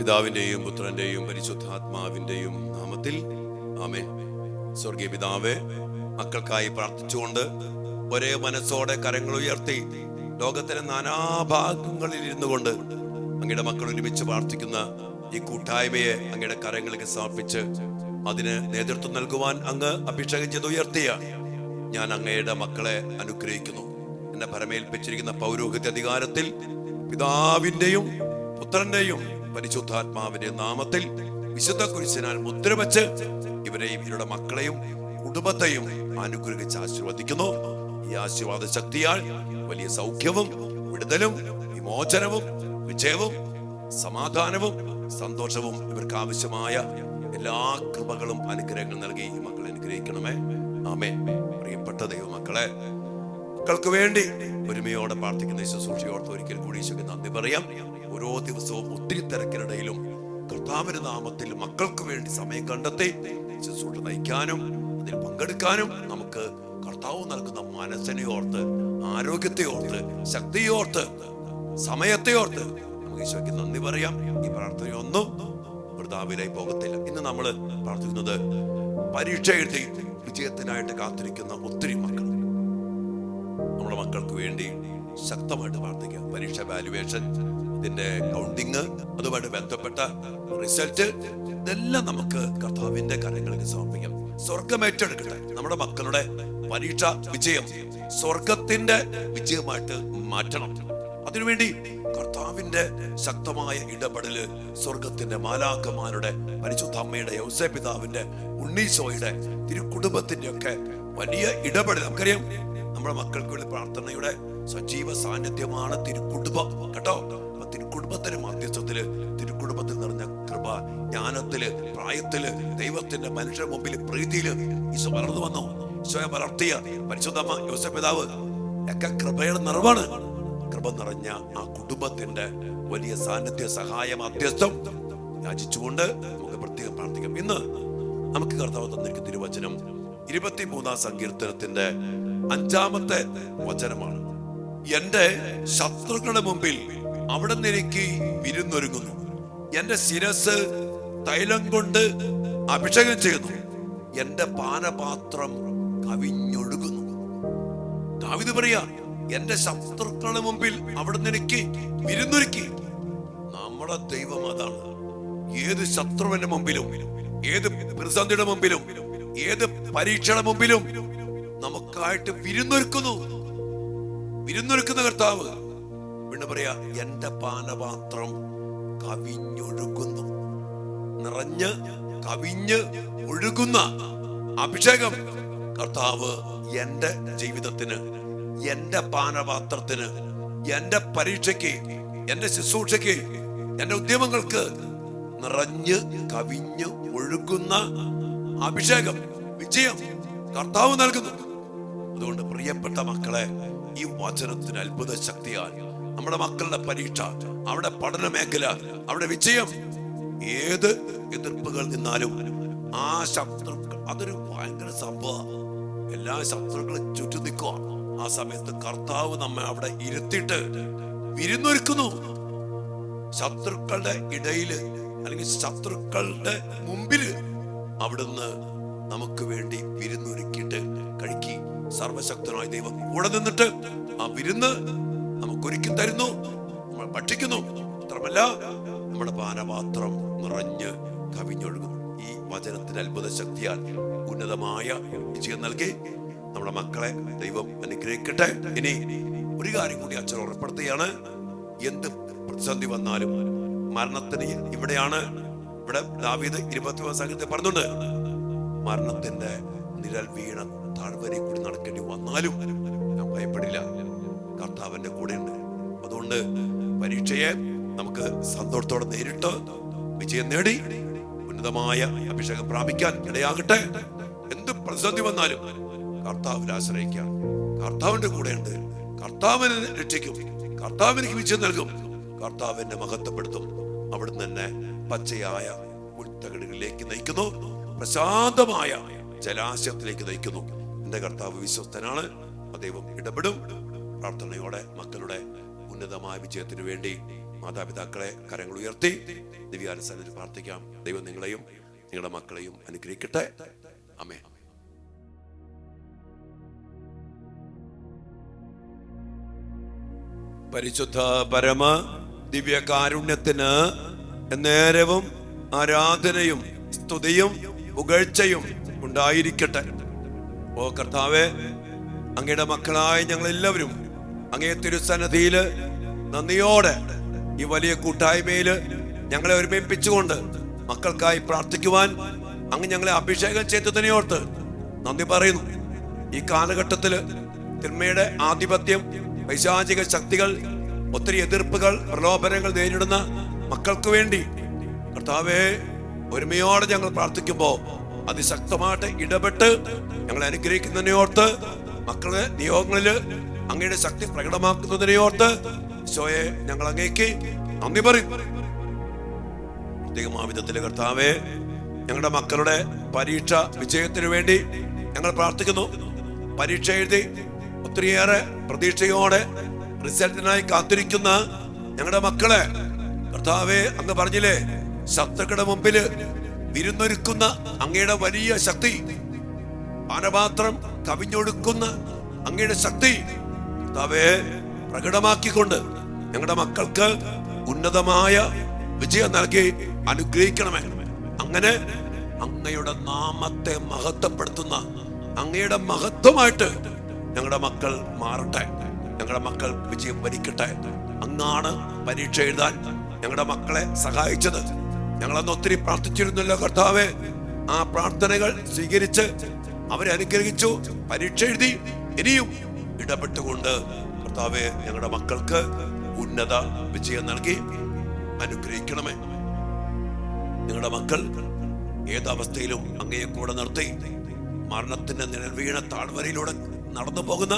പിതാവിന്റെയും പുത്രന്റെയും പരിശുദ്ധാത്മാവിന്റെയും നാമത്തിൽ ആമേൻ. സ്വർഗീയ പിതാവേ, മക്കൾക്കായി പ്രാർത്ഥിച്ചുകൊണ്ട് ഒരേ മനസ്സോടെ കരങ്ങൾ ഉയർത്തി ലോകത്തിലെ നാനാഭാഗങ്ങളിൽ ഇരുന്നു കൊണ്ട് അങ്ങയുടെ മക്കൾ ഒരുമിച്ച് പ്രാർത്ഥിക്കുന്ന ഈ കൂട്ടായ്മയെ അങ്ങയുടെ കരങ്ങളിലേക്ക് സമർപ്പിച്ച് അതിന് നേതൃത്വം നൽകുവാൻ അങ്ങ് അഭിഷേകം ചെയ്ത് ഉയർത്തിയ ഞാൻ അങ്ങയുടെ മക്കളെ അനുഗ്രഹിക്കുന്നു. എന്നെ പരമേൽപ്പിച്ചിരിക്കുന്ന പൗരോഹിത്യ അധികാരത്തിൽ പിതാവിന്റെയും പുത്രന്റെയും പരിശുദ്ധാത്മാവിന്റെ നാമത്തിൽ വിശുദ്ധ കുരിശിനാൽ മുദ്രവെച്ച് ഇവരെയും ഇവരുടെ മക്കളെയും കുടുംബത്തെയും അനുഗ്രഹിച്ച് ആശീർവദിക്കുന്നു. ഈ ആശീർവാദ ശക്തിയാൽ വലിയ സൗഖ്യവും വിടുതലും വിമോചനവും വിജയവും സമാധാനവും സന്തോഷവും ഇവർക്ക് ആവശ്യമായ എല്ലാ കൃപകളും അനുഗ്രഹങ്ങളും നൽകി ഈ മക്കളെ അനുഗ്രഹിക്കണമേ. ആമേൻ. പ്രിയപ്പെട്ട ദൈവമക്കളെ, മക്കൾക്ക് വേണ്ടി ഒരുമയോടെ പ്രാർത്ഥിക്കുന്ന ശുശ്രൂഷയോർത്ത് ഒരിക്കൽ കൂടി ഈശോയ്ക്ക് നന്ദി പറയാം. ഓരോ ദിവസവും ഒത്തിരി തിരക്കിനിടയിലും കർത്താവിന്റെ നാമത്തിൽ മക്കൾക്ക് വേണ്ടി സമയം കണ്ടെത്തി ശുശ്രൂഷ നയിക്കാനും അതിൽ പങ്കെടുക്കാനും നമുക്ക് കർത്താവ് നൽകുന്ന മനസ്സിനെ ഓർത്ത്, ആരോഗ്യത്തെ ഓർത്ത്, ശക്തിയെ ഓർത്ത്, സമയത്തെ ഓർത്ത് നമുക്ക് ഈശോയ്ക്ക് നന്ദി പറയാം. ഈ പ്രാർത്ഥനയൊന്നും വൃഥാവിലായി പോകത്തില്ല. ഇന്ന് നമ്മൾ പ്രാർത്ഥിക്കുന്നത് പരീക്ഷ എഴുതി വിജയത്തിനായിട്ട് കാത്തിരിക്കുന്ന ഒത്തിരി മക്കൾ, നമ്മുടെ മക്കൾക്ക് വേണ്ടി ശക്തമായിട്ട് പ്രാർത്ഥിക്കാം. പരീക്ഷ വാല്യുവേഷൻ, ഇതിന്റെ കൗണ്ടിങ്, അതുമായിട്ട് ബന്ധപ്പെട്ട റിസൾട്ട്, ഇതെല്ലാം നമുക്ക് കർത്താവിന്റെ കരങ്ങളിലേക്ക് സമർപ്പിക്കാം. സ്വർഗം ഏറ്റെടുക്കട്ടെ. നമ്മുടെ മക്കളുടെ പരീക്ഷ വിജയം സ്വർഗത്തിന്റെ വിജയമായിട്ട് മാറ്റണം. അതിനുവേണ്ടി കർത്താവിന്റെ ശക്തമായ ഇടപെടല്, സ്വർഗത്തിന്റെ മാലാഖമാരുടെ, പരിശുദ്ധ അമ്മയുടെ, യൗസേ പിതാവിന്റെ, ഉണ്ണീശോയുടെ, തിരുക്കുടുംബത്തിന്റെ ഒക്കെ വലിയ ഇടപെടൽ. നമുക്കറിയാം, നമ്മുടെ മക്കൾക്ക് വേണ്ടി പ്രാർത്ഥനയുടെ സജീവ സാന്നിധ്യമാണ് തിരുക്കുടുംബം കേട്ടോ. തിരുക്കുടുംബത്തിന്റെ മധ്യസ്ഥത്തില്, തിരുക്കുടുംബത്തിൽ നിറഞ്ഞ കൃപ, ജ്ഞാനത്തില്, പ്രായത്തില്, ദൈവത്തിന്റെ മനുഷ്യരുടെ മുമ്പിൽ പ്രീതിയില് ഈശോ വളർന്നു വന്നു. ഈശോയെ വളർത്തിയ പരിശുദ്ധമ്മ, യോസേപ്പ് പിതാവ് ഒക്കെ കൃപയുടെ നിറവാണ്. കൃപ നിറഞ്ഞ ആ കുടുംബത്തിന്റെ വലിയ സാന്നിധ്യ, സഹായ, മധ്യസ്ഥം യാചിച്ചുകൊണ്ട് നമുക്ക് പ്രത്യേകം പ്രാർത്ഥിക്കാം. ഇന്ന് നമുക്ക് കർത്താവ് തന്നിരിക്കുന്ന തിരുവചനം 23-ാം സങ്കീർത്തനത്തിന്റെ 5-ാമത്തെ വചനമാണ്. എന്റെ ശത്രുക്കളുടെ മുമ്പിൽ അവിടെ നിന്ന് എനിക്ക് വിരുന്നൊരുങ്ങുന്നു. എന്റെ ശിരസ് തൈലം കൊണ്ട് അഭിഷേകം ചെയ്യുന്നു. എന്റെ പാനപാത്രം കവിഞ്ഞൊഴുകുന്നു. ദാവീദ് പറയാ, എന്റെ ശത്രുക്കളുടെ മുമ്പിൽ അവിടെ നിന്ന് എനിക്ക് വിരുന്നൊരുക്കി. നമ്മുടെ ദൈവം അതാണ്. ഏത് ശത്രുവിന്റെ മുമ്പിലും, ഏത് പ്രതിസന്ധിയുടെ മുമ്പിലും, ഏത് പരീക്ഷയുടെ മുമ്പിലും നമുക്കായിട്ട് വിരുന്നൊരുക്കുന്ന കർത്താവ്. പിന്നെ പറയാ, എന്റെ പാനപാത്രം കവിഞ്ഞൊഴുകുന്നു. നിറഞ്ഞ് കവിഞ്ഞ് ഒഴുകുന്ന അഭിഷേകം കർത്താവ് എന്റെ ജീവിതത്തിന്, എന്റെ പാനപാത്രത്തിന്, എന്റെ പരീക്ഷയ്ക്ക്, എന്റെ ശുശ്രൂഷയ്ക്ക്, എന്റെ ഉദ്യമങ്ങൾക്ക് നിറഞ്ഞ് കവിഞ്ഞ് ഒഴുകുന്ന അഭിഷേകം, വിജയം കർത്താവ് നൽകുന്നു. അതുകൊണ്ട് പ്രിയപ്പെട്ട മക്കളെ, ഈ വചനത്തിന് അത്ഭുത ശക്തിയാൽ നമ്മുടെ മക്കളുടെ പരീക്ഷ, അവിടെ പഠന മേഖല, അവിടെ വിജയം, ഏത് എതിർപ്പുകൾ നിന്നാലും ആ ശത്രുക്കൾ, അതൊരു ഭയങ്കര സംഭവം. എല്ലാ ശത്രുക്കളും ചുറ്റും നിൽക്കുക. ആ സമയത്ത് കർത്താവ് നമ്മെ അവിടെ ഇരുത്തിയിട്ട് വിരുന്നൊരുക്കുന്നു. ശത്രുക്കളുടെ ഇടയില്, അല്ലെങ്കിൽ ശത്രുക്കളുടെ മുമ്പില് അവിടുന്ന് നമുക്ക് വേണ്ടി വിരുന്നൊരുക്കിയിട്ട് കഴിക്കി. സർവശക്തനായ ദൈവം കൂടെ നിന്നിട്ട് ആ വിരുന്ന് നമുക്കൊരുക്കി തരുന്നു, നമ്മൾ ഭക്ഷിക്കുന്നു. മാത്രമല്ല, നമ്മുടെ പാനപാത്രം നിറഞ്ഞ് കവിഞ്ഞൊഴുകുന്നു. ഈ വചനത്തിന്റെ അത്ഭുത ശക്തിയാൽ ഉന്നതമായ വിജയം നൽകി നമ്മുടെ മക്കളെ ദൈവം അനുഗ്രഹിക്കട്ടെ. ഇനി ഒരു കാര്യം കൂടി അച്ഛൻ ഉറപ്പെടുത്തുകയാണ്. എന്ത് പ്രതിസന്ധി വന്നാലും, മരണത്തിന് ഇവിടെയാണ്, ഇവിടെ ദാവീദ് 23-ാം സങ്കീർത്തനത്തിൽ പറഞ്ഞുണ്ട്, മരണത്തിന്റെ നിഴൽ വീണ താഴ്വരയിൽ കൂടി നടക്കേണ്ടി വന്നാലും ഞാൻ ഭയപ്പെടില്ല, കർത്താവിന്റെ കൂടെയുണ്ട്. അതുകൊണ്ട് പരീക്ഷയെ നമുക്ക് സന്തോഷത്തോടെ നേരിട്ട് വിജയം നേടി ഉന്നതമായ അഭിഷേകം പ്രാപിക്കാൻ ഇടയാകട്ടെ. എന്ത് പ്രതിസന്ധി വന്നാലും കർത്താവിൽ ആശ്രയിക്കാം. കർത്താവിന്റെ കൂടെയുണ്ട്. കർത്താവിനെ രക്ഷിക്കും. കർത്താവ് എനിക്ക് വിജയം നൽകും. കർത്താവിനെ മഹത്വപ്പെടുത്തും. അവിടുന്ന് തന്നെ പച്ചയായ മുൾത്തകിടുകളിലേക്ക് നയിക്കുന്നു. പ്രശാന്തമായ ജലാശയത്തിലേക്ക് നയിക്കുന്നു. എന്റെ കർത്താവ് വിശ്വസ്തനാണ്. ദൈവം ഇടപെടും. പ്രാർത്ഥനയോടെ മക്കളുടെ ഉന്നതമായ വിജയത്തിന് വേണ്ടി മാതാപിതാക്കളെ കരങ്ങൾ ഉയർത്തി ദിവ്യാനുസരണത്തിൽ പ്രാർത്ഥിക്കാം. ദൈവം നിങ്ങളെയും നിങ്ങളുടെ മക്കളെയും അനുഗ്രഹിക്കട്ടെ. ആമേൻ. പരിശുദ്ധ പരമ ദിവ്യകാരുണ്യത്തിന് നേരവും ആരാധനയും സ്തുതിയും പുകഴ്ചയും ഉണ്ടായിരിക്കട്ടെ. ഓ കർത്താവേ, അങ്ങയുടെ മക്കളായ ഞങ്ങളെല്ലാവരും അങ്ങേ തിരുസന്നിധിയില് നന്ദിയോടെ ഈ വലിയ കൂട്ടായ്മയില് ഞങ്ങളെ ഒരുമിപ്പിച്ചുകൊണ്ട് മക്കൾക്കായി പ്രാർത്ഥിക്കുവാൻ അങ്ങ് ഞങ്ങളെ അഭിഷേകം ചെയ്തതിനെയോർത്ത് നന്ദി പറയുന്നു. ഈ കാലഘട്ടത്തില് തിന്മയുടെ ആധിപത്യം, പൈശാചിക ശക്തികൾ, ഒത്തിരി എതിർപ്പുകൾ, പ്രലോഭനങ്ങൾ നേരിടുന്ന മക്കൾക്ക് വേണ്ടി കർത്താവേ, ഒരുമയോടെ ഞങ്ങൾ പ്രാർത്ഥിക്കുമ്പോ അതിശക്തമായിട്ട് ഇടപെട്ട് ഞങ്ങളെ അനുഗ്രഹിക്കുന്നതിനെയോർത്ത്, മക്കളുടെ നിയോഗങ്ങളില് അങ്ങയുടെ ശക്തി പ്രകടമാക്കുന്നതിനെയോർത്ത് ഈശോയെ ഞങ്ങൾ അങ്ങേക്ക് നന്ദി പറയും. പ്രത്യേകമായ വിധത്തില് കർത്താവേ, ഞങ്ങളുടെ മക്കളുടെ പരീക്ഷ വിജയത്തിനു വേണ്ടി ഞങ്ങൾ പ്രാർത്ഥിക്കുന്നു. പരീക്ഷ എഴുതി ഒത്തിരിയേറെ പ്രതീക്ഷയോടെ റിസൾട്ടിനായി കാത്തിരിക്കുന്ന ഞങ്ങളുടെ മക്കളെ കർത്താവേ, അങ്ങ് പറഞ്ഞില്ലേ, ശത്രുക്കളുടെ മുമ്പില് വിരുന്നൊരുക്കുന്ന അങ്ങയുടെ വലിയ ശക്തി, പാനപാത്രം കവിഞ്ഞൊടുക്കുന്ന അങ്ങയുടെ ശക്തി കർത്താവേ പ്രകടമാക്കിക്കൊണ്ട് ഞങ്ങളുടെ മക്കൾക്ക് ഉന്നതമായ വിജയം നൽകി അനുഗ്രഹിക്കണമേ. അങ്ങനെ അങ്ങയുടെ നാമത്തെ മഹത്വപ്പെടുത്തുന്ന അങ്ങയുടെ മഹത്വമായിട്ട് ഞങ്ങളുടെ മക്കൾ മാറട്ടെ. ഞങ്ങളുടെ മക്കൾ വിജയം വരിക്കട്ടെ. അങ്ങാണ് പരീക്ഷ എഴുതാൻ ഞങ്ങളുടെ മക്കളെ സഹായിച്ചത്. ഞങ്ങളന്ന് ഒത്തിരി പ്രാർത്ഥിച്ചിരുന്നല്ലോ കർത്താവേ. ആ പ്രാർത്ഥനകൾ സ്വീകരിച്ച് അവരെ അനുഗ്രഹിച്ചു, പരീക്ഷ എഴുതി. ഇനിയും ഇടപെട്ടുകൊണ്ട് കർത്താവേ, ഞങ്ങളുടെ മക്കൾക്ക് ഉന്നത വിജയം നൽകി അനുഗ്രഹിക്കണമേ. നിങ്ങളുടെ മക്കൾ ഏതവസ്ഥയിലും അങ്ങയെ കൂടെ നിർത്തി മരണത്തിന്റെ നിഴൽ വീണ താഴ്വരയിലൂടെ നടന്നു പോകുന്ന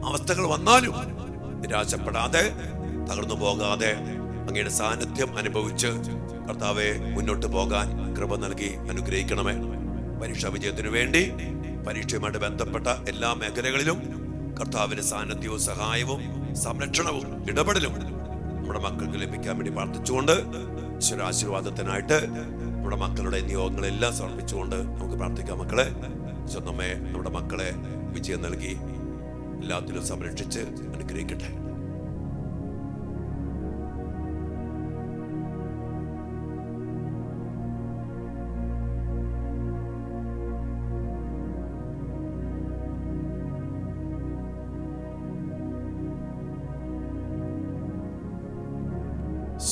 അവസ്ഥകൾ വന്നാലും നിരാശപ്പെടാതെ, തകർന്നു പോകാതെ അങ്ങയുടെ സാന്നിധ്യം അനുഭവിച്ച് കർത്താവെ മുന്നോട്ട് പോകാൻ കൃപ നൽകി അനുഗ്രഹിക്കണമേ. പരീക്ഷാ വിജയത്തിനു വേണ്ടി പരീക്ഷയുമായിട്ട് ബന്ധപ്പെട്ട എല്ലാ മേഖലകളിലും കർത്താവിന്റെ സാന്നിധ്യവും സഹായവും സംരക്ഷണവും ഇടപെടലും നമ്മുടെ മക്കൾക്ക് ലഭിക്കാൻ വേണ്ടി പ്രാർത്ഥിച്ചുകൊണ്ട് ഈശ്വരാശീർവാദത്തിനായിട്ട് നമ്മുടെ മക്കളുടെ നിയോഗങ്ങളെല്ലാം സമർപ്പിച്ചുകൊണ്ട് നമുക്ക് പ്രാർത്ഥിക്കാം. മക്കളെ, നമ്മെ നമ്മുടെ മക്കളെ വിജയം നൽകി എല്ലാത്തിലും സംരക്ഷിച്ച് അനുഗ്രഹിക്കട്ടെ.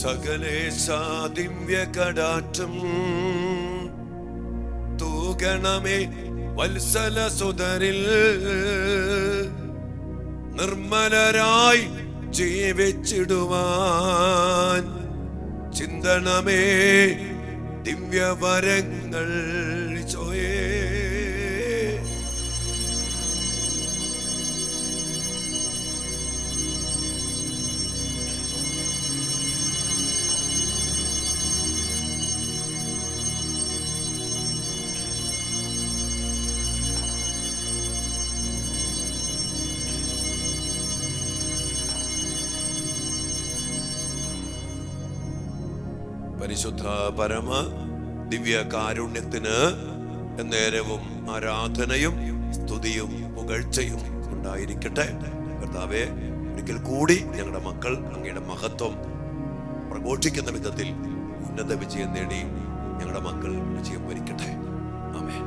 സകലേശാ ദിവ്യ കടാക്ഷം തൂകണമേ വത്സല സുതരിൽ, നിർമ്മലരായി ജീവിച്ചിടുവാൻ ചിന്തണമേ ദിവ്യവരങ്ങൾ ചോയേ. പരിശുദ്ധ പരമ ദിവ്യ കാരുണ്യത്തിന് നേരവും ആരാധനയും സ്തുതിയും പുകഴ്ചയും ഉണ്ടായിരിക്കട്ടെ. കർത്താവേ, ഒരിക്കൽ കൂടി ഞങ്ങളുടെ മക്കൾ അങ്ങയുടെ മഹത്വം പ്രഘോഷിക്കുന്ന വിധത്തിൽ ഉന്നത വിജയം നേടി ഞങ്ങളുടെ മക്കൾ വിജയം വരിക്കട്ടെ. ആമേൻ.